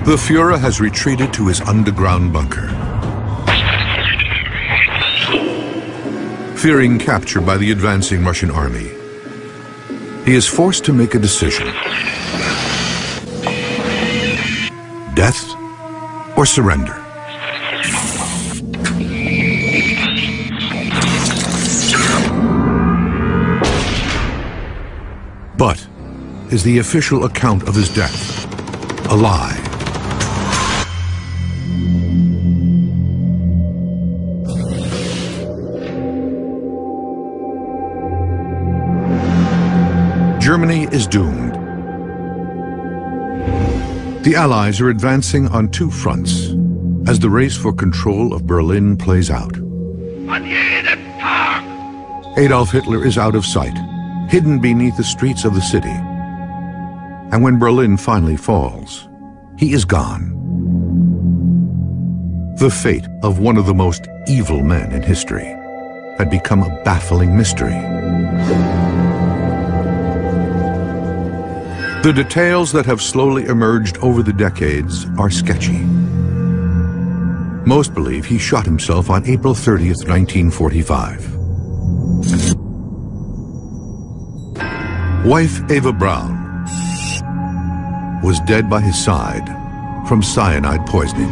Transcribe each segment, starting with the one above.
The Führer has retreated to his underground bunker. Fearing capture by the advancing Russian army, he is forced to make a decision. Death or surrender? But is the official account of his death a lie? Germany is doomed. The Allies are advancing on two fronts as the race for control of Berlin plays out. Adolf Hitler is out of sight, hidden beneath the streets of the city. And when Berlin finally falls, he is gone. The fate of one of the most evil men in history had become a baffling mystery. The details that have slowly emerged over the decades are sketchy. Most believe he shot himself on April 30th, 1945. Wife Eva Braun was dead by his side from cyanide poisoning.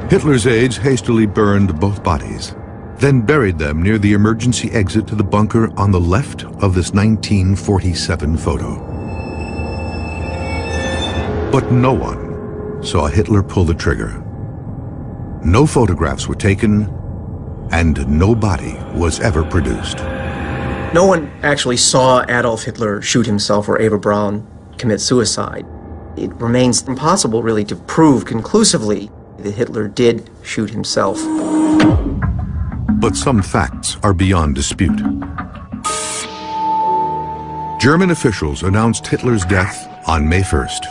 Hitler's aides hastily burned both bodies, then buried them near the emergency exit to the bunker on the left of this 1947 photo. But no one saw Hitler pull the trigger. No photographs were taken, and no body was ever produced. No one actually saw Adolf Hitler shoot himself or Eva Braun commit suicide. It remains impossible, really, to prove conclusively that Hitler did shoot himself. But some facts are beyond dispute. German officials announced Hitler's death on May 1st.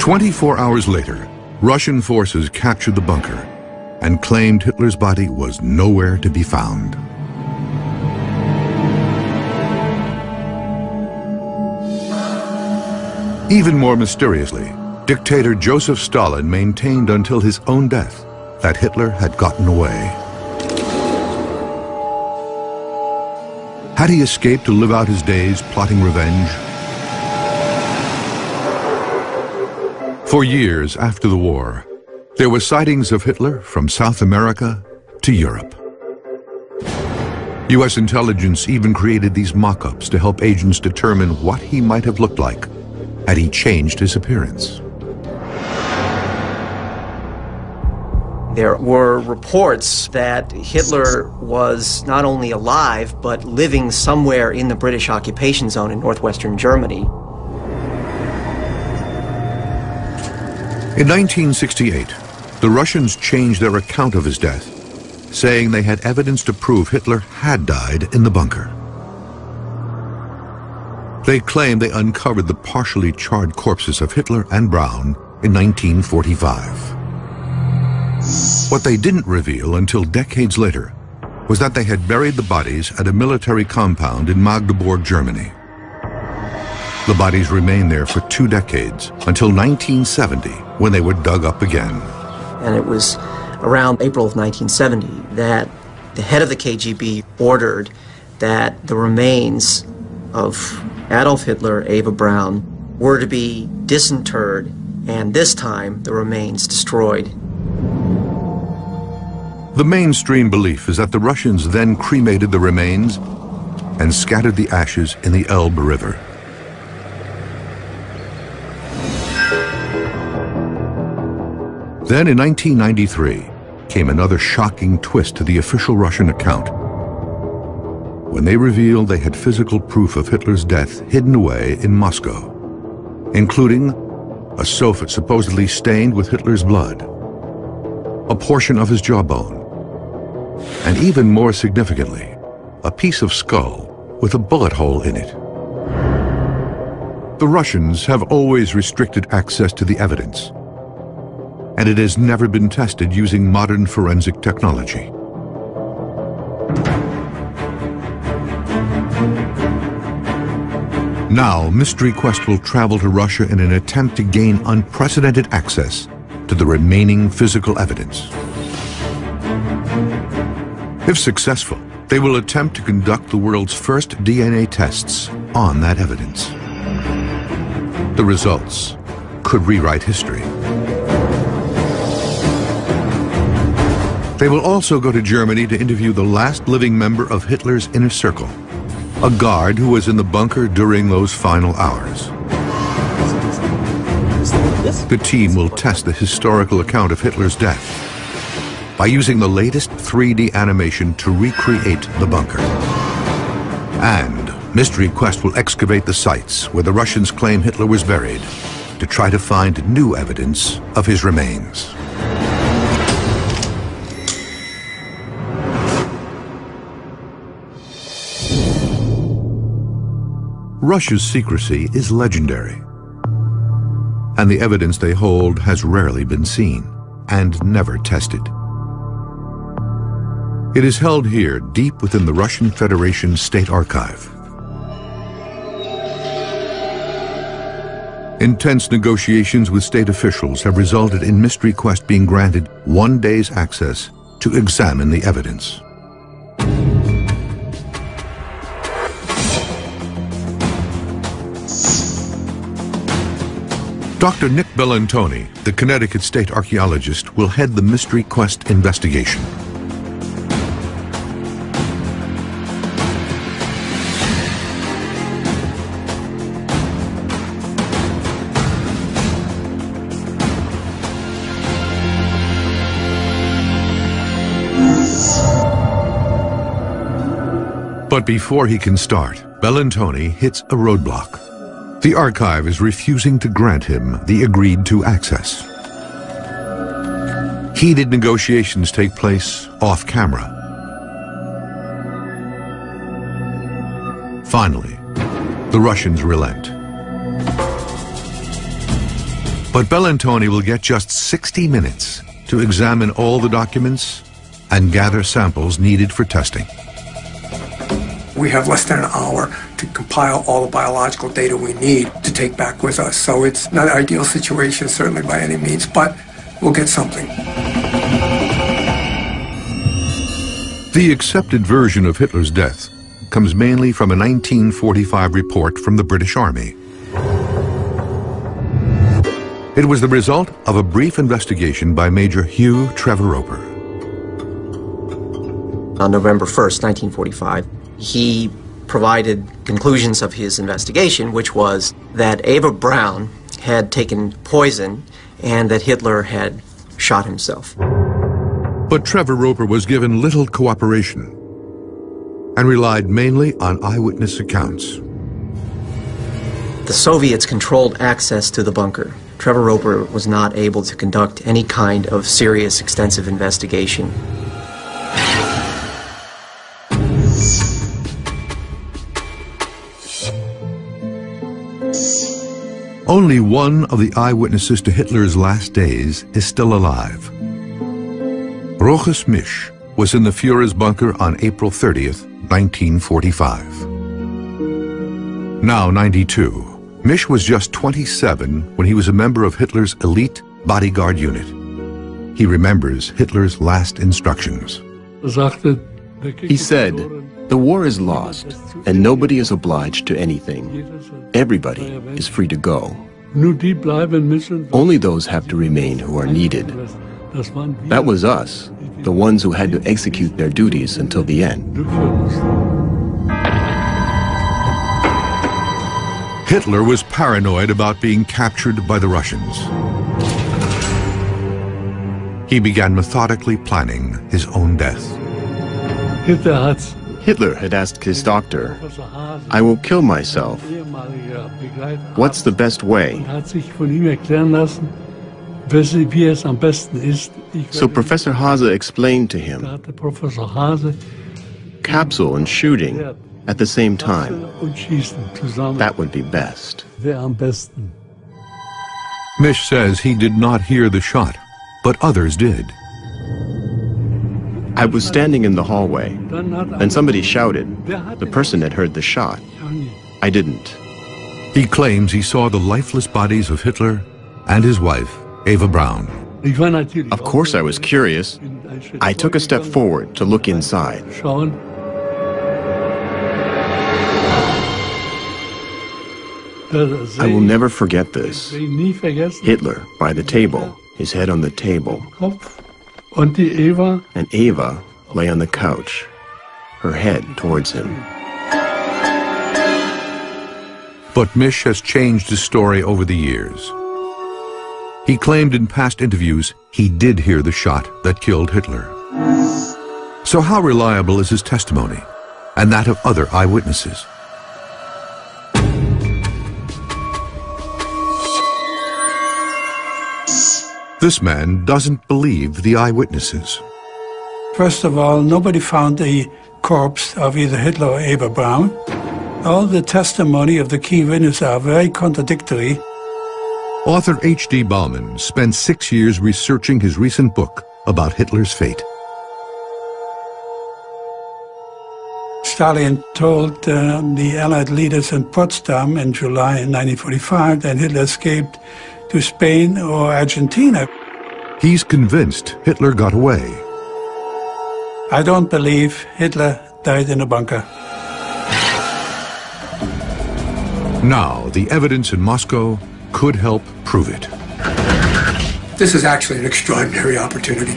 "24 hours later, Russian forces captured the bunker and claimed Hitler's body was nowhere to be found. Even more mysteriously, dictator Joseph Stalin maintained until his own death that Hitler had gotten away. Had he escaped to live out his days plotting revenge? For years after the war, there were sightings of Hitler from South America to Europe. U.S. intelligence even created these mock-ups to help agents determine what he might have looked like had he changed his appearance. There were reports that Hitler was not only alive, but living somewhere in the British occupation zone in northwestern Germany. In 1968, the Russians changed their account of his death, saying they had evidence to prove Hitler had died in the bunker. They claimed they uncovered the partially charred corpses of Hitler and Braun in 1945. What they didn't reveal until decades later was that they had buried the bodies at a military compound in Magdeburg, Germany. The bodies remained there for 2 decades, until 1970, when they were dug up again. And it was around April of 1970 that the head of the KGB ordered that the remains of Adolf Hitler, Eva Braun, were to be disinterred, and this time the remains destroyed. The mainstream belief is that the Russians then cremated the remains and scattered the ashes in the Elbe River. Then in 1993 came another shocking twist to the official Russian account, when they revealed they had physical proof of Hitler's death hidden away in Moscow, including a sofa supposedly stained with Hitler's blood, a portion of his jawbone, and even more significantly, a piece of skull with a bullet hole in it. The Russians have always restricted access to the evidence, and it has never been tested using modern forensic technology. Now, Mystery Quest will travel to Russia in an attempt to gain unprecedented access to the remaining physical evidence. If successful, they will attempt to conduct the world's first DNA tests on that evidence. The results could rewrite history. They will also go to Germany to interview the last living member of Hitler's inner circle, a guard who was in the bunker during those final hours. The team will test the historical account of Hitler's death by using the latest 3D animation to recreate the bunker. And Mystery Quest will excavate the sites where the Russians claim Hitler was buried to try to find new evidence of his remains. Russia's secrecy is legendary, and the evidence they hold has rarely been seen and never tested. It is held here deep within the Russian Federation State Archive. Intense negotiations with state officials have resulted in Mystery Quest being granted 1 day's access to examine the evidence. Dr. Nick Bellantoni, the Connecticut state archaeologist, will head the Mystery Quest investigation. But before he can start, Bellantoni hits a roadblock. The archive is refusing to grant him the agreed-to access. Heated negotiations take place off-camera. Finally, the Russians relent. But Bellantoni will get just 60 minutes to examine all the documents and gather samples needed for testing. We have less than an hour to compile all the biological data we need to take back with us. So it's not an ideal situation, certainly by any means, but we'll get something. The accepted version of Hitler's death comes mainly from a 1945 report from the British Army. It was the result of a brief investigation by Major Hugh Trevor Roper. On November 1st, 1945, he provided conclusions of his investigation, which was that Eva Braun had taken poison and that Hitler had shot himself. But Trevor Roper was given little cooperation and relied mainly on eyewitness accounts. The Soviets controlled access to the bunker. Trevor Roper was not able to conduct any kind of serious, extensive investigation. Only one of the eyewitnesses to Hitler's last days is still alive. Rochus Misch was in the Führer's bunker on April 30th, 1945. Now 92, Misch was just 27 when he was a member of Hitler's elite bodyguard unit. He remembers Hitler's last instructions. He said, "The war is lost, and nobody is obliged to anything. Everybody is free to go. Only those have to remain who are needed." That was us, the ones who had to execute their duties until the end. Hitler was paranoid about being captured by the Russians. He began methodically planning his own death. Hitler had asked his doctor, "I will kill myself. What's the best way?" So Professor Hase explained to him, capsule and shooting at the same time. That would be best. Misch says he did not hear the shot, but others did. I was standing in the hallway, and somebody shouted. The person had heard the shot. I didn't. He claims he saw the lifeless bodies of Hitler and his wife, Eva Braun. Of course I was curious. I took a step forward to look inside. I will never forget this. Hitler by the table, his head on the table. And Eva lay on the couch, her head towards him. But Misch has changed his story over the years. He claimed in past interviews he did hear the shot that killed Hitler. So how reliable is his testimony and that of other eyewitnesses? This man doesn't believe the eyewitnesses. First of all, nobody found the corpse of either Hitler or Eva Braun. All the testimony of the key witnesses are very contradictory. Author H.D. Bauman spent 6 years researching his recent book about Hitler's fate. Stalin told the Allied leaders in Potsdam in July 1945 that Hitler escaped to Spain or Argentina. He's convinced Hitler got away. I don't believe Hitler died in a bunker. Now, the evidence in Moscow could help prove it. This is actually an extraordinary opportunity.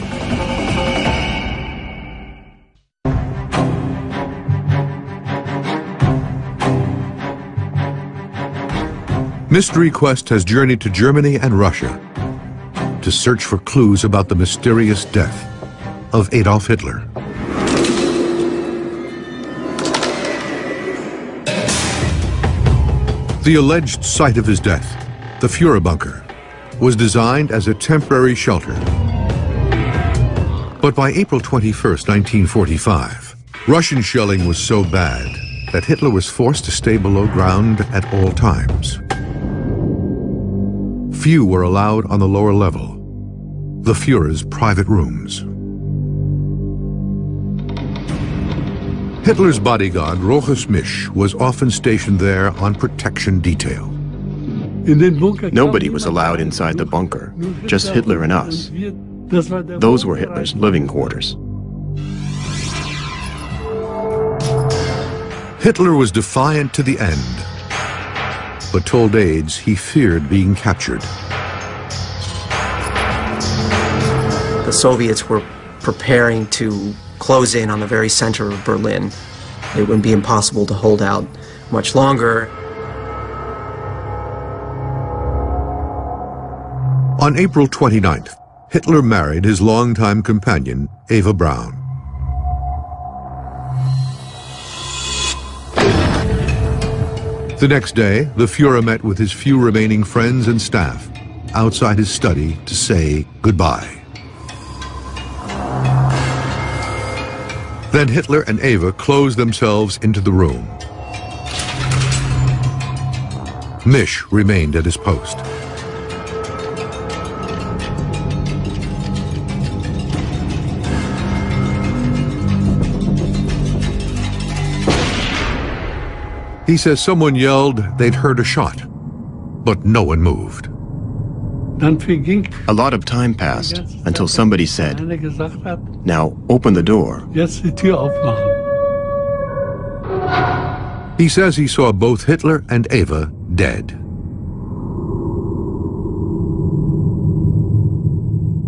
Mystery Quest has journeyed to Germany and Russia to search for clues about the mysterious death of Adolf Hitler. The alleged site of his death, the Führer bunker, was designed as a temporary shelter. But by April 21, 1945, Russian shelling was so bad that Hitler was forced to stay below ground at all times. Few were allowed on the lower level, the Führer's private rooms. Hitler's bodyguard, Rochus Misch, was often stationed there on protection detail. Nobody was allowed inside the bunker, just Hitler and us. Those were Hitler's living quarters. Hitler was defiant to the end, but told aides he feared being captured. The Soviets were preparing to close in on the very center of Berlin. It would be impossible to hold out much longer. On April 29th, Hitler married his longtime companion, Eva Braun. The next day, the Führer met with his few remaining friends and staff outside his study to say goodbye. Then Hitler and Eva closed themselves into the room. Misch remained at his post. He says someone yelled they'd heard a shot, but no one moved. A lot of time passed until somebody said, "Now open the door." He says he saw both Hitler and Eva dead.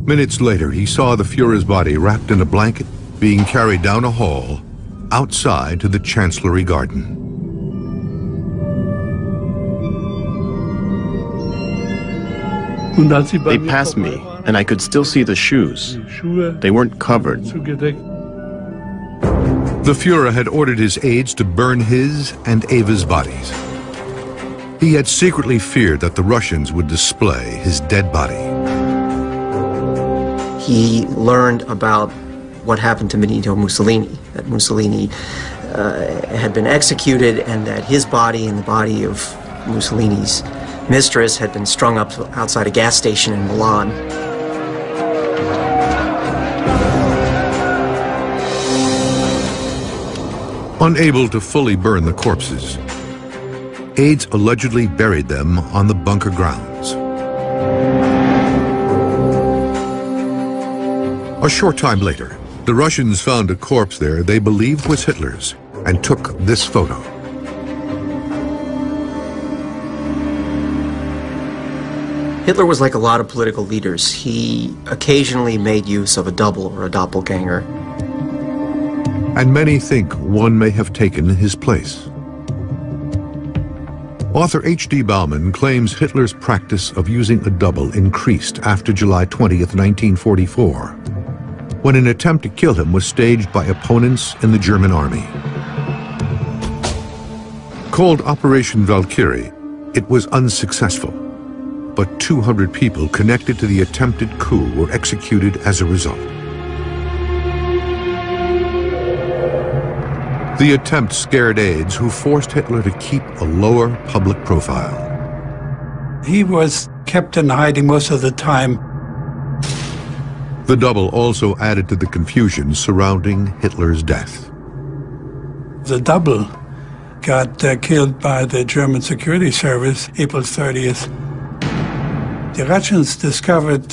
Minutes later, he saw the Führer's body wrapped in a blanket being carried down a hall outside to the Chancellery garden. They passed me, and I could still see the shoes. They weren't covered. The Führer had ordered his aides to burn his and Eva's bodies. He had secretly feared that the Russians would display his dead body. He learned about what happened to Benito Mussolini, that Mussolini had been executed and that his body and the body of Mussolini's mistress had been strung up outside a gas station in Milan. Unable to fully burn the corpses, aides allegedly buried them on the bunker grounds. A short time later, the Russians found a corpse there they believed was Hitler's and took this photo. Hitler was like a lot of political leaders. He occasionally made use of a double or a doppelganger. And many think one may have taken his place. Author H.D. Bauman claims Hitler's practice of using a double increased after July 20th, 1944, when an attempt to kill him was staged by opponents in the German army. Called Operation Valkyrie, it was unsuccessful, but 200 people connected to the attempted coup were executed as a result. The attempt scared aides who forced Hitler to keep a lower public profile. He was kept in hiding most of the time. The double also added to the confusion surrounding Hitler's death. The double got killed by the German security service April 30th. The Russians discovered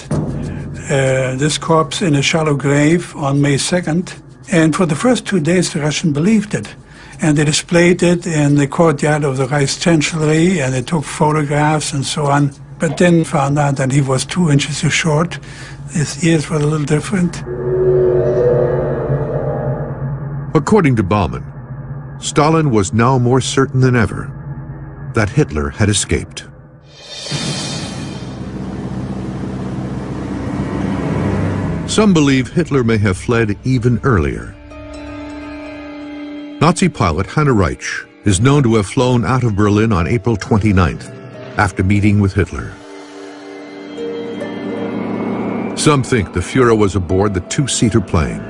this corpse in a shallow grave on May 2nd. And for the first 2 days, the Russians believed it. And they displayed it in the courtyard of the Reichschancellery, and they took photographs and so on. But then found out that he was 2 inches too short. His ears were a little different. According to Bauman, Stalin was now more certain than ever that Hitler had escaped. Some believe Hitler may have fled even earlier. Nazi pilot Hanne Reich is known to have flown out of Berlin on April 29th after meeting with Hitler. Some think the Fuhrer was aboard the 2-seater plane.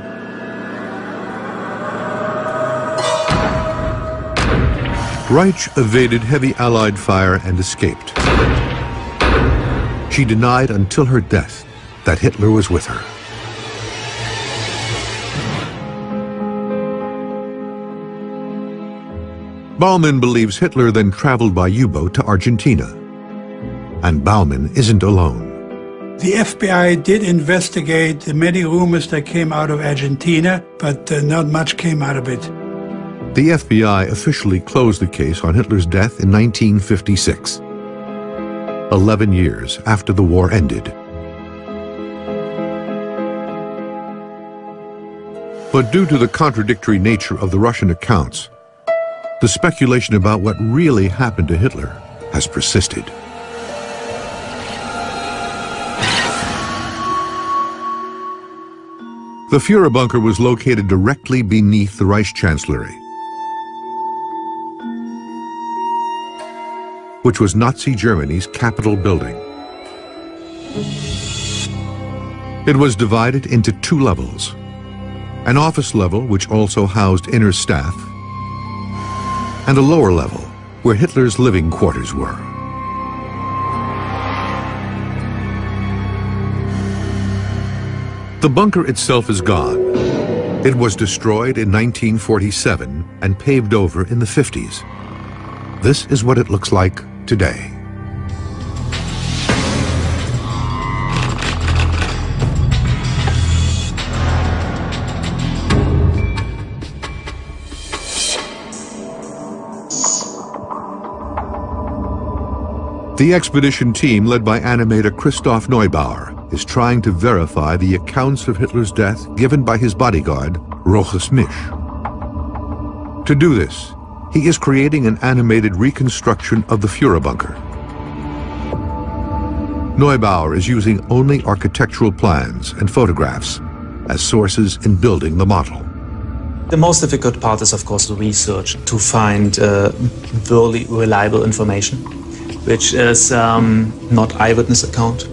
Reich evaded heavy Allied fire and escaped. She denied until her death that Hitler was with her. Bauman believes Hitler then traveled by U-boat to Argentina. And Bauman isn't alone. The FBI did investigate the many rumors that came out of Argentina, but not much came out of it. The FBI officially closed the case on Hitler's death in 1956, 11 years after the war ended. But due to the contradictory nature of the Russian accounts, the speculation about what really happened to Hitler has persisted. The Fuhrer bunker was located directly beneath the Reichschancellery, which was Nazi Germany's capital building. It was divided into 2 levels, an office level which also housed inner staff, and a lower level where Hitler's living quarters were. The bunker itself is gone. It was destroyed in 1947 and paved over in the 50s. This is what it looks like today. The expedition team, led by animator Christoph Neubauer, is trying to verify the accounts of Hitler's death given by his bodyguard, Roches Misch. To do this, he is creating an animated reconstruction of the Fuhrer bunker. Neubauer is using only architectural plans and photographs as sources in building the model. The most difficult part is, of course, the research to find really reliable information, which is not eyewitness account.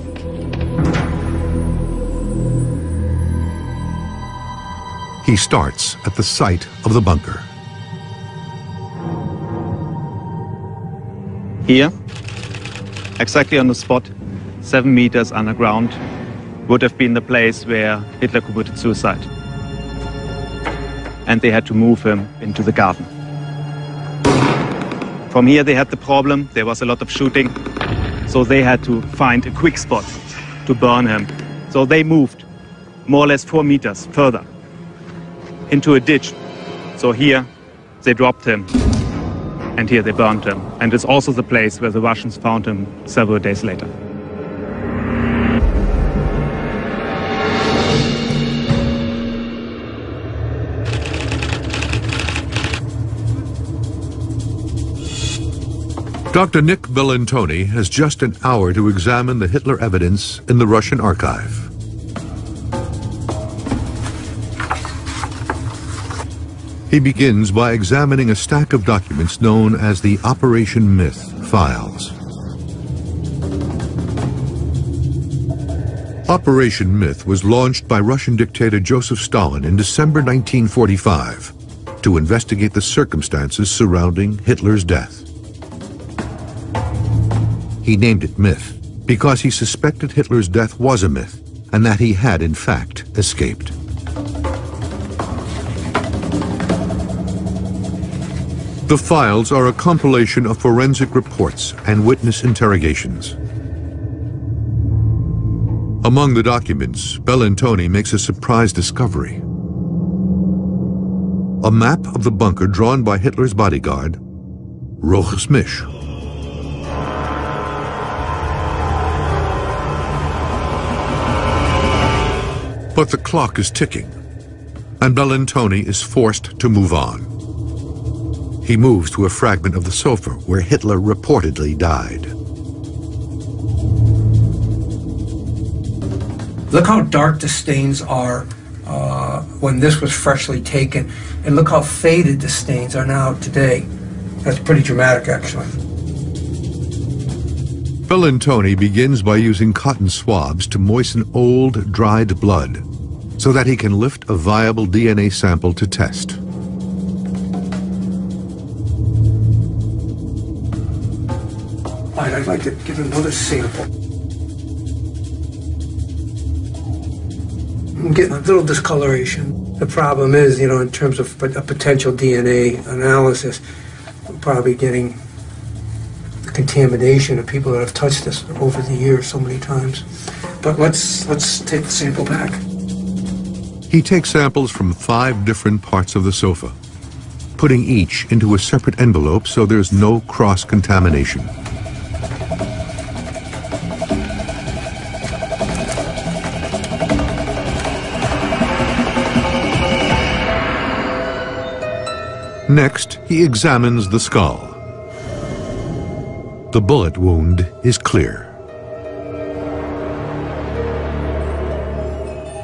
He starts at the site of the bunker. Here, exactly on the spot, 7 meters underground, would have been the place where Hitler committed suicide. And they had to move him into the garden. From here they had the problem, there was a lot of shooting, so they had to find a quick spot to burn him. So they moved more or less 4 meters further into a ditch. So here they dropped him, and here they burned him. And it's also the place where the Russians found him several days later. Dr. Nick Bellantoni has just an hour to examine the Hitler evidence in the Russian archive. He begins by examining a stack of documents known as the Operation Myth files. Operation Myth was launched by Russian dictator Joseph Stalin in December 1945 to investigate the circumstances surrounding Hitler's death. He named it Myth because he suspected Hitler's death was a myth and that he had, in fact, escaped. The files are a compilation of forensic reports and witness interrogations. Among the documents, Bellantoni makes a surprise discovery. A map of the bunker drawn by Hitler's bodyguard, Roches Misch. But the clock is ticking, and Bellantoni is forced to move on. He moves to a fragment of the sofa where Hitler reportedly died. Look how dark the stains are when this was freshly taken, and look how faded the stains are now today. That's pretty dramatic, actually. Bellantoni begins by using cotton swabs to moisten old, dried blood so that he can lift a viable DNA sample to test. I'd like to give another sample. I'm getting a little discoloration. The problem is, you know, in terms of a potential DNA analysis, we're probably getting the contamination of people that have touched this over the years so many times. But let's take the sample back. He takes samples from 5 different parts of the sofa, putting each into a separate envelope so there's no cross-contamination. Next, he examines the skull. The bullet wound is clear.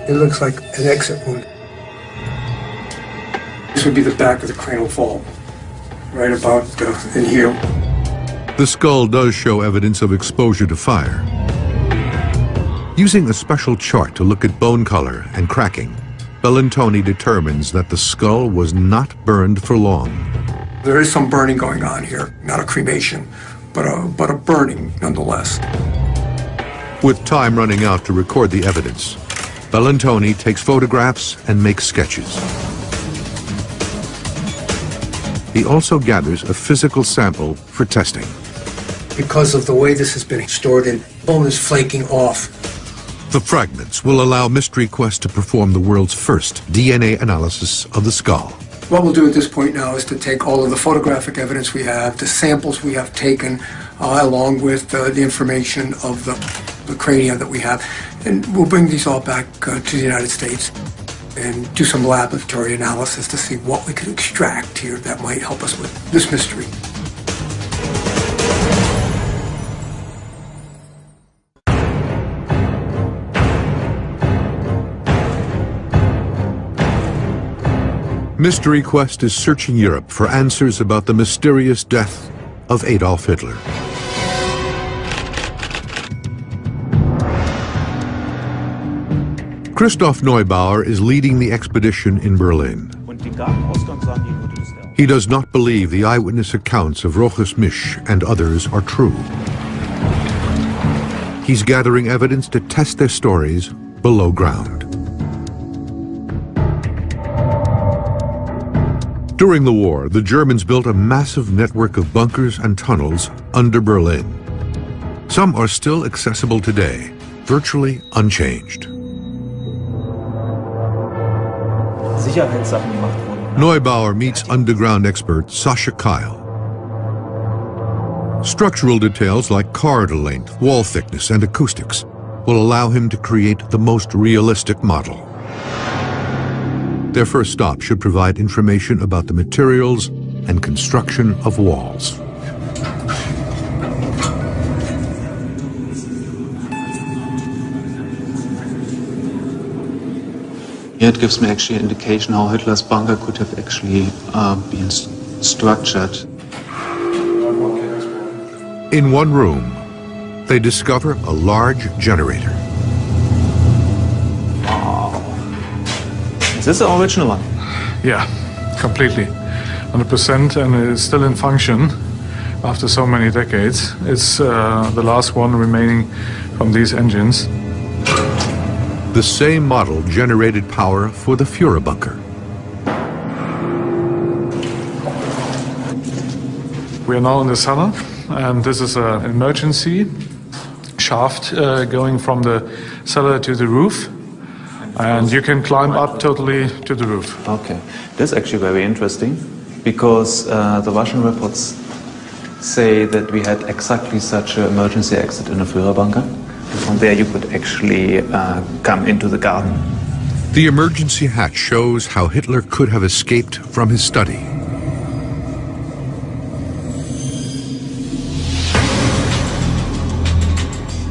It looks like an exit wound. This would be the back of the cranial vault, right about in here. The skull does show evidence of exposure to fire. Using a special chart to look at bone color and cracking, Bellantoni determines that the skull was not burned for long. There is some burning going on here, not a cremation, but a burning nonetheless. With time running out to record the evidence, Bellantoni takes photographs and makes sketches. He also gathers a physical sample for testing. Because of the way this has been stored in, bone is flaking off. The fragments will allow Mystery Quest to perform the world's first DNA analysis of the skull. What we'll do at this point now is to take all of the photographic evidence we have, the samples we have taken, along with the information of the crania that we have, and we'll bring these all back to the United States and do some laboratory analysis to see what we could extract here that might help us with this mystery. Mystery Quest is searching Europe for answers about the mysterious death of Adolf Hitler. Christoph Neubauer is leading the expedition in Berlin. He does not believe the eyewitness accounts of Roches Misch and others are true. He's gathering evidence to test their stories below ground. During the war, the Germans built a massive network of bunkers and tunnels under Berlin. Some are still accessible today, virtually unchanged. Neubauer meets underground expert Sascha Keil. Structural details like corridor length, wall thickness, and acoustics will allow him to create the most realistic model. Their first stop should provide information about the materials and construction of walls. Here it gives me actually an indication how Hitler's bunker could have actually been structured. In one room, they discover a large generator. Wow. Is this the original one? Yeah, completely. 100%, and it is still in function after so many decades. It's the last one remaining from these engines. The same model generated power for the Führer bunker. We are now in the cellar, and this is an emergency shaft going from the cellar to the roof, and you can climb up totally to the roof. Okay, that's actually very interesting, because the Russian reports say that we had exactly such an emergency exit in the Führer bunker. From there you could actually come into the garden. The emergency hatch shows how Hitler could have escaped from his study.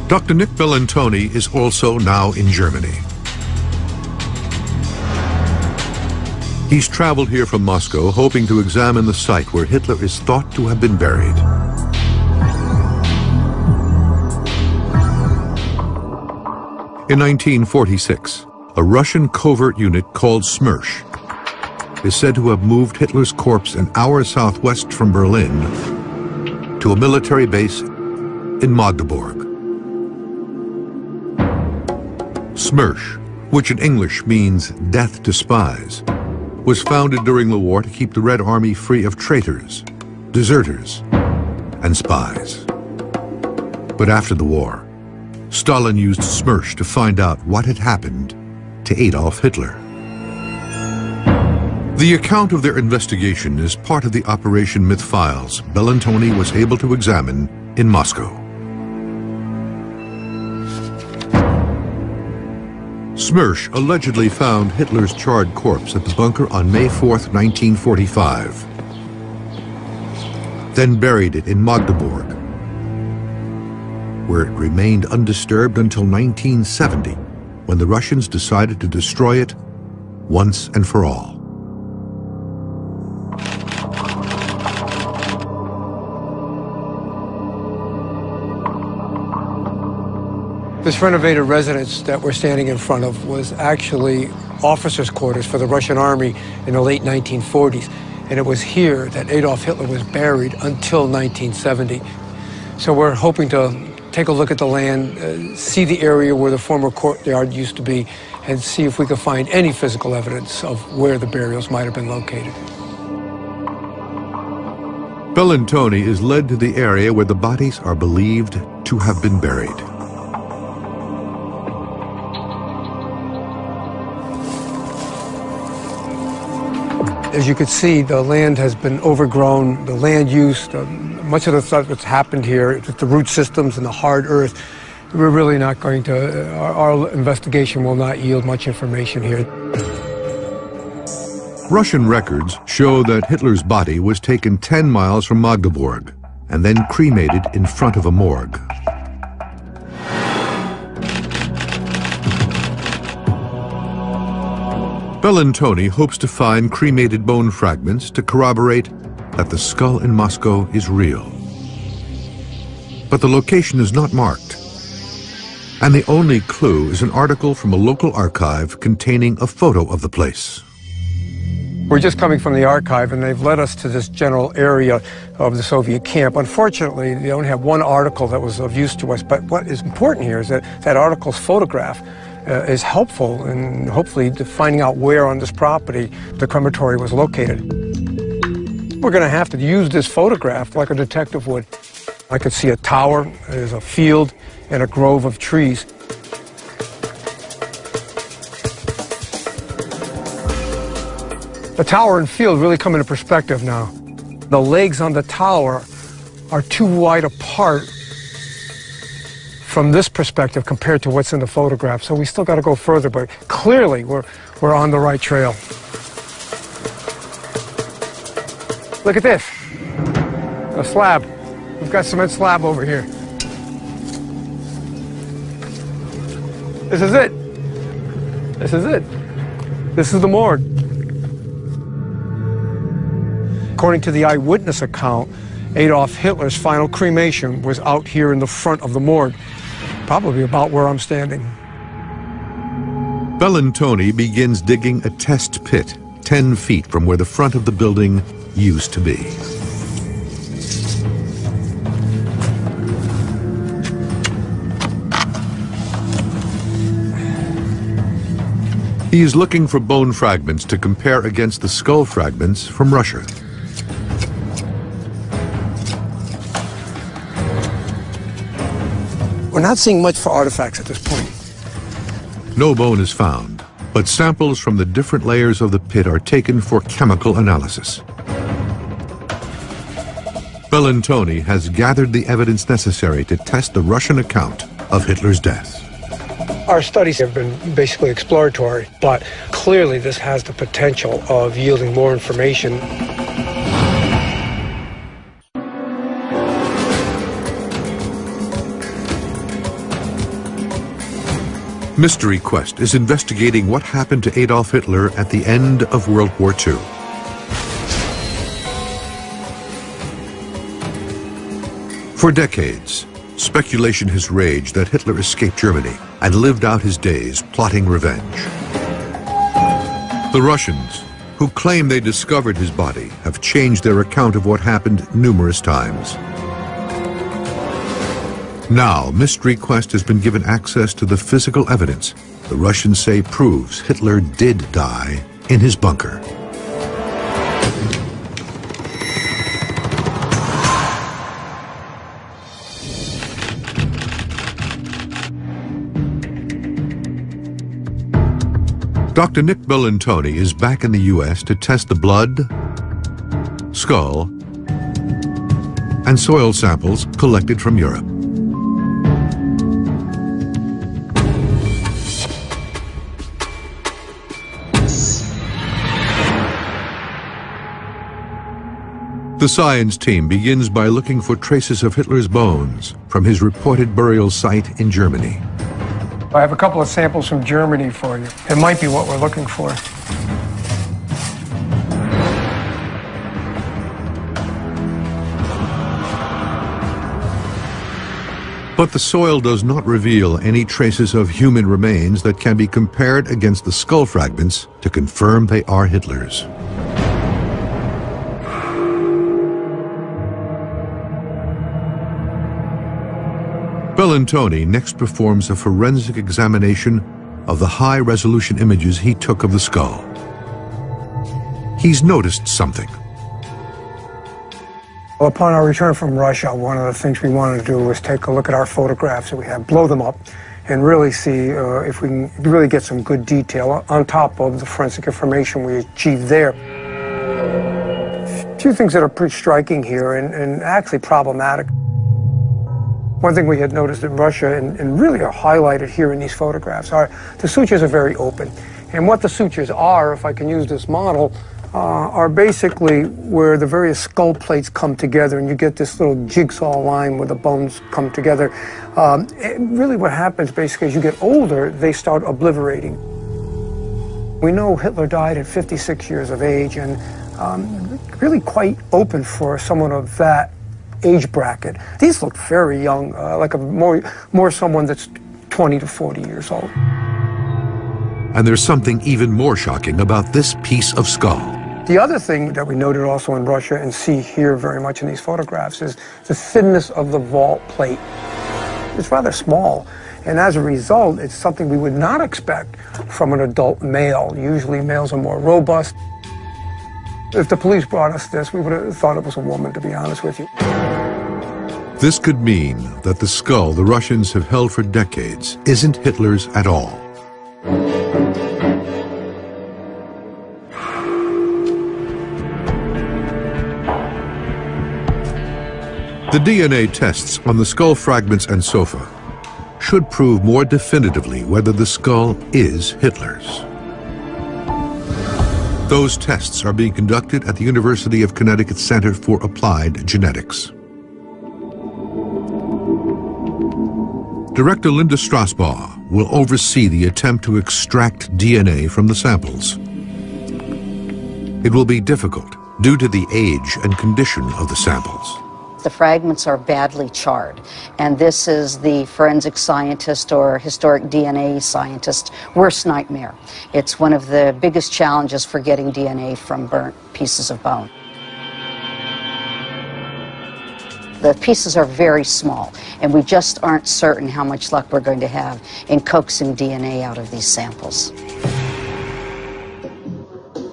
Dr. Nick Bellantoni is also now in Germany. He's traveled here from Moscow, hoping to examine the site where Hitler is thought to have been buried. In 1946, a Russian covert unit called Smersh is said to have moved Hitler's corpse an hour southwest from Berlin to a military base in Magdeburg. Smersh, which in English means death to spies, was founded during the war to keep the Red Army free of traitors, deserters, and spies. But after the war, Stalin used Smersh to find out what had happened to Adolf Hitler. The account of their investigation is part of the Operation Myth files Bellantoni was able to examine in Moscow. Smersh allegedly found Hitler's charred corpse at the bunker on May 4th, 1945, then buried it in Magdeburg, where it remained undisturbed until 1970, when the Russians decided to destroy it once and for all. This renovated residence that we're standing in front of was actually officers' quarters for the Russian army in the late 1940s. And it was here that Adolf Hitler was buried until 1970. So we're hoping to take a look at the land, see the area where the former courtyard used to be, and see if we can find any physical evidence of where the burials might have been located. Bellantoni is led to the area where the bodies are believed to have been buried. As you can see, the land has been overgrown, the land use, much of the stuff that's happened here, the root systems and the hard earth, we're really not going to, our investigation will not yield much information here. Russian records show that Hitler's body was taken 10 miles from Magdeburg and then cremated in front of a morgue. Bellantoni hopes to find cremated bone fragments to corroborate that the skull in Moscow is real. But the location is not marked, and the only clue is an article from a local archive containing a photo of the place. We're just coming from the archive, and they've led us to this general area of the Soviet camp. Unfortunately, they only have one article that was of use to us, but what is important here is that that article's photograph is helpful in hopefully finding out where on this property the crematory was located. We're going to have to use this photograph like a detective would. I could see a tower, there's a field, and a grove of trees. The tower and field really come into perspective now. The legs on the tower are too wide apart from this perspective compared to what's in the photograph. So we still got to go further, but clearly we're on the right trail. Look at this, a slab. We've got cement slab over here. This is it. This is it. This is the morgue. According to the eyewitness account, Adolf Hitler's final cremation was out here in the front of the morgue, probably about where I'm standing. Bellantoni begins digging a test pit 10 feet from where the front of the building used to be. He is looking for bone fragments to compare against the skull fragments from Russia. We're not seeing much for artifacts at this point. No bone is found, but samples from the different layers of the pit are taken for chemical analysis. Bellantoni has gathered the evidence necessary to test the Russian account of Hitler's death. Our studies have been basically exploratory, but clearly this has the potential of yielding more information. Mystery Quest is investigating what happened to Adolf Hitler at the end of World War II. For decades, speculation has raged that Hitler escaped Germany and lived out his days plotting revenge. The Russians, who claim they discovered his body, have changed their account of what happened numerous times. Now, Mystery Quest has been given access to the physical evidence the Russians say proves Hitler did die in his bunker. Dr. Nick Bellantoni is back in the U.S. to test the blood, skull, and soil samples collected from Europe. The science team begins by looking for traces of Hitler's bones from his reported burial site in Germany. I have a couple of samples from Germany for you. It might be what we're looking for. But the soil does not reveal any traces of human remains that can be compared against the skull fragments to confirm they are Hitler's. Bellantoni next performs a forensic examination of the high-resolution images he took of the skull. He's noticed something. Well, upon our return from Russia, one of the things we wanted to do was take a look at our photographs that we have, blow them up, and really see if we can really get some good detail on top of the forensic information we achieved there. A few things that are pretty striking here and actually problematic. One thing we had noticed in Russia, and really are highlighted here in these photographs, are the sutures are very open. And what the sutures are, if I can use this model, are basically where the various skull plates come together and you get this little jigsaw line where the bones come together. Really what happens basically as you get older, they start obliterating. We know Hitler died at 56 years of age and really quite open for someone of that age bracket. These look very young, like a more someone that's 20 to 40 years old. And there's something even more shocking about this piece of skull. The other thing that we noted also in Russia and see here very much in these photographs is the thinness of the vault plate. It's rather small, and as a result, it's something we would not expect from an adult male. Usually males are more robust. If the police brought us this, we would have thought it was a woman, to be honest with you. This could mean that the skull the Russians have held for decades isn't Hitler's at all. The DNA tests on the skull fragments and sofa should prove more definitively whether the skull is Hitler's. Those tests are being conducted at the University of Connecticut Center for Applied Genetics. Director Linda Strasbaugh will oversee the attempt to extract DNA from the samples. It will be difficult due to the age and condition of the samples. The fragments are badly charred, and this is the forensic scientist or historic DNA scientist's worst nightmare. It's one of the biggest challenges for getting DNA from burnt pieces of bone. The pieces are very small, and we just aren't certain how much luck we're going to have in coaxing DNA out of these samples.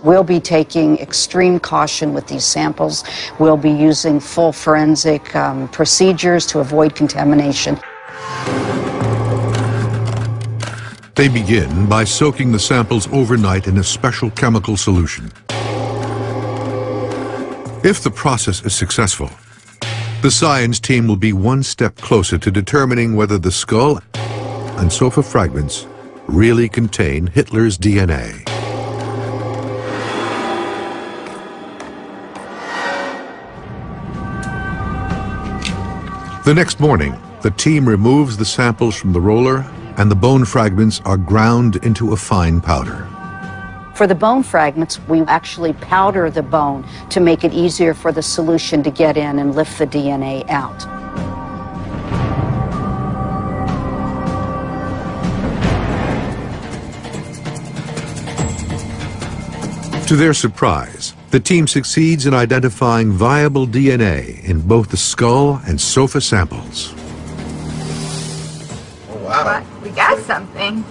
We'll be taking extreme caution with these samples. We'll be using full forensic procedures to avoid contamination. They begin by soaking the samples overnight in a special chemical solution. If the process is successful, the science team will be one step closer to determining whether the skull and sofa fragments really contain Hitler's DNA. The next morning, the team removes the samples from the roller, and the bone fragments are ground into a fine powder. For the bone fragments, we actually powder the bone to make it easier for the solution to get in and lift the DNA out. To their surprise, the team succeeds in identifying viable DNA in both the skull and sofa samples. Oh, wow. We got something.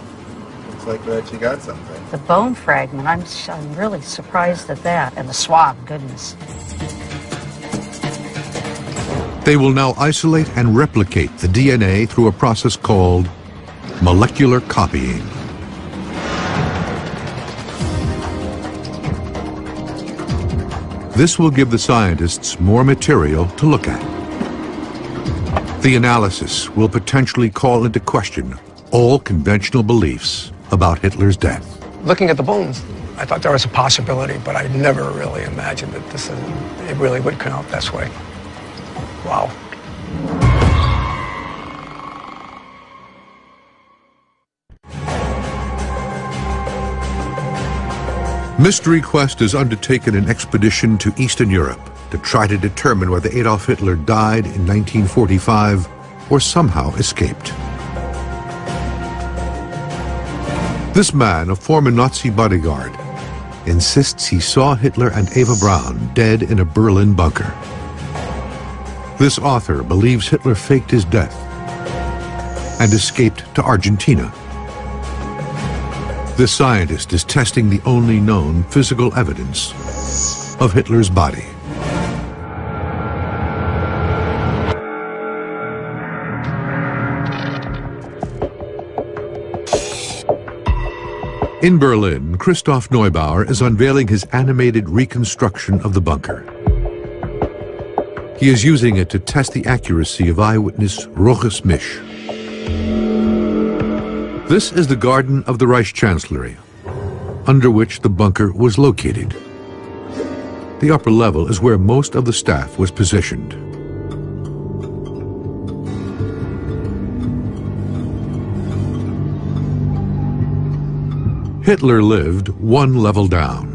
Looks like we actually got something. The bone fragment, I'm really surprised at that. And the swab, goodness. They will now isolate and replicate the DNA through a process called molecular copying. This will give the scientists more material to look at. The analysis will potentially call into question all conventional beliefs about Hitler's death. Looking at the bones, I thought there was a possibility, but I never really imagined that it really would come out this way. Wow. Mystery Quest has undertaken an expedition to Eastern Europe to try to determine whether Adolf Hitler died in 1945 or somehow escaped. This man, a former Nazi bodyguard, insists he saw Hitler and Eva Braun dead in a Berlin bunker. This author believes Hitler faked his death and escaped to Argentina. This scientist is testing the only known physical evidence of Hitler's body. In Berlin, Christoph Neubauer is unveiling his animated reconstruction of the bunker. He is using it to test the accuracy of eyewitness Roches Misch. This is the garden of the Reichskanzlei, under which the bunker was located. The upper level is where most of the staff was positioned. Hitler lived one level down.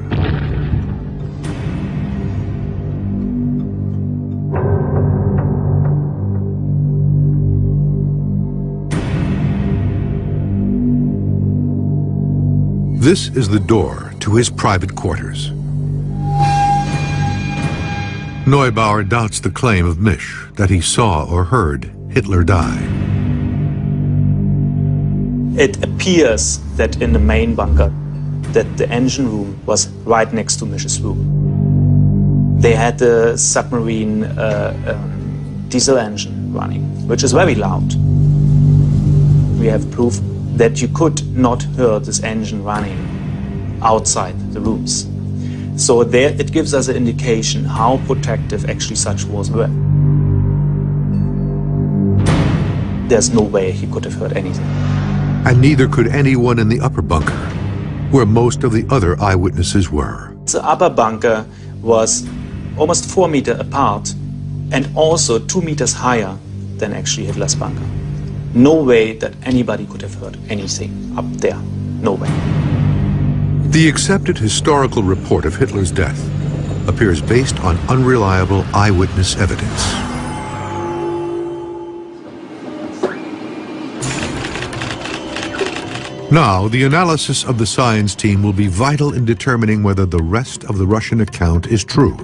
This is the door to his private quarters. Neubauer doubts the claim of Misch that he saw or heard Hitler die. It appears that in the main bunker, that the engine room was right next to Misch's room. They had the submarine diesel engine running, which is very loud. We have proof that you could not hear this engine running outside the rooms. So there it gives us an indication how protective actually such walls were. There's no way he could have heard anything. And neither could anyone in the upper bunker, where most of the other eyewitnesses were. The upper bunker was almost 4 meters apart and also 2 meters higher than actually Hitler's bunker. No way that anybody could have heard anything up there. No way. The accepted historical report of Hitler's death appears based on unreliable eyewitness evidence. Now, the analysis of the science team will be vital in determining whether the rest of the Russian account is true.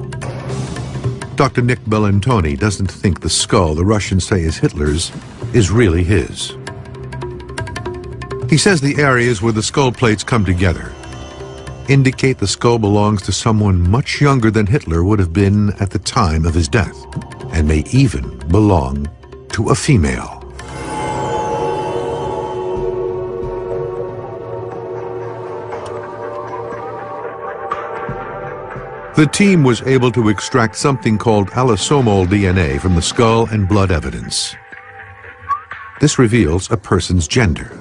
Dr. Nick Bellantoni doesn't think the skull the Russians say is Hitler's is really his. He says the areas where the skull plates come together indicate the skull belongs to someone much younger than Hitler would have been at the time of his death, and may even belong to a female. The team was able to extract something called allosomal DNA from the skull and blood evidence. This reveals a person's gender.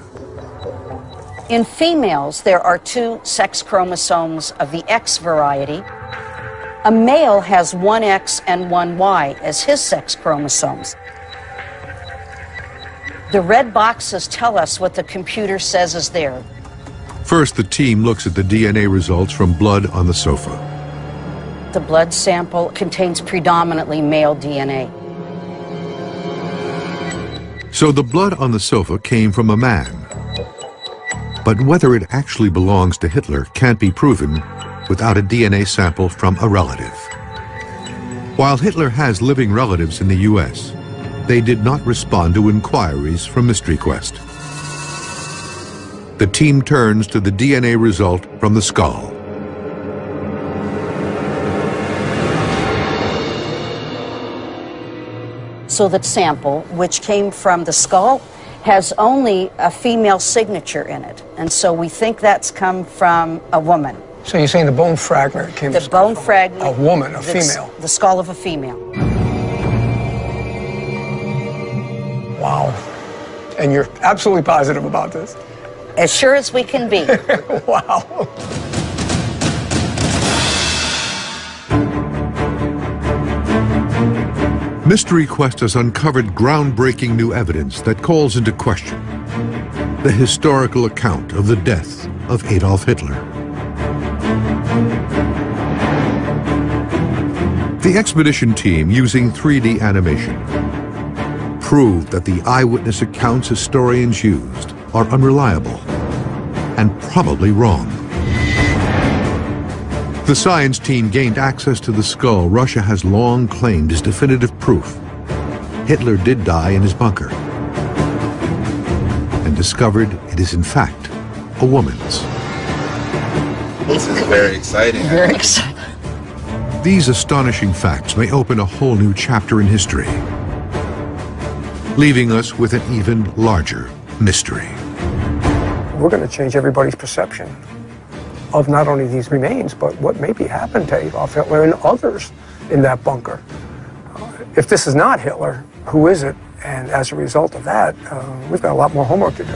In females, there are 2 sex chromosomes of the X variety. A male has 1 X and 1 Y as his sex chromosomes. The red boxes tell us what the computer says is there. First, the team looks at the DNA results from blood on the sofa. The blood sample contains predominantly male DNA. So the blood on the sofa came from a man. But whether it actually belongs to Hitler can't be proven without a DNA sample from a relative. While Hitler has living relatives in the US, they did not respond to inquiries from Mystery Quest. The team turns to the DNA result from the skull. So the sample, which came from the skull, has only a female signature in it. And so we think that's come from a woman. So you're saying the bone fragment came The bone fragment. a woman, a female. The skull of a female. Wow. And you're absolutely positive about this? As sure as we can be. Wow. Mystery Quest has uncovered groundbreaking new evidence that calls into question the historical account of the death of Adolf Hitler. The expedition team, using 3D animation, proved that the eyewitness accounts historians used are unreliable and probably wrong. The science team gained access to the skull Russia has long claimed as definitive proof Hitler did die in his bunker, and discovered it is in fact a woman's. This is very exciting. Very exciting. These astonishing facts may open a whole new chapter in history, leaving us with an even larger mystery. We're going to change everybody's perception of not only these remains, but what maybe happened to Adolf Hitler and others in that bunker. If this is not Hitler, who is it? And as a result of that, we've got a lot more homework to do.